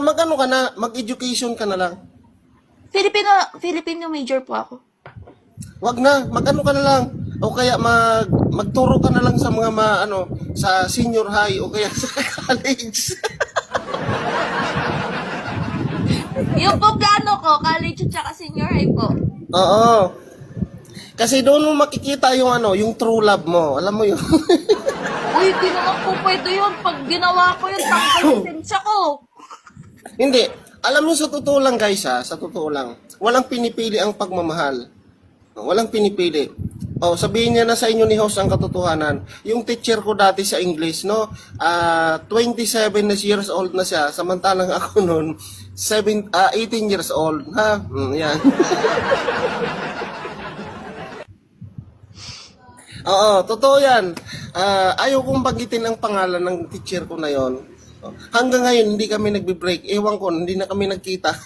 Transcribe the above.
Mag-ano ka na, mag-education ka na lang. Filipino major po ako. Wag na, mag-ano ka na lang. O kaya magturo ka na lang sa mga sa senior high o kaya sa college. Yung po plano ko, college at saka senior high po. Oo. Kasi doon mo makikita yung yung true love mo. Alam mo yun. Uy, di naman po pwede yun. Pag ginawa ko yun, tanggal lisensya ko. Hindi. Alam mo sa totoo lang guys sa totoo lang. Walang pinipili ang pagmamahal. Walang pinipili. Sabihin niya na sa inyo ni host ang katotohanan. Yung teacher ko dati sa English, 27 years old na siya, samantalang ako noon 18 years old. Ha? Yan. Oo, totoo yan. Ayaw kong banggitin ang pangalan ng teacher ko na yon. Hanggang ngayon, hindi kami nagbe-break. Ewan ko, hindi na kami nagkita.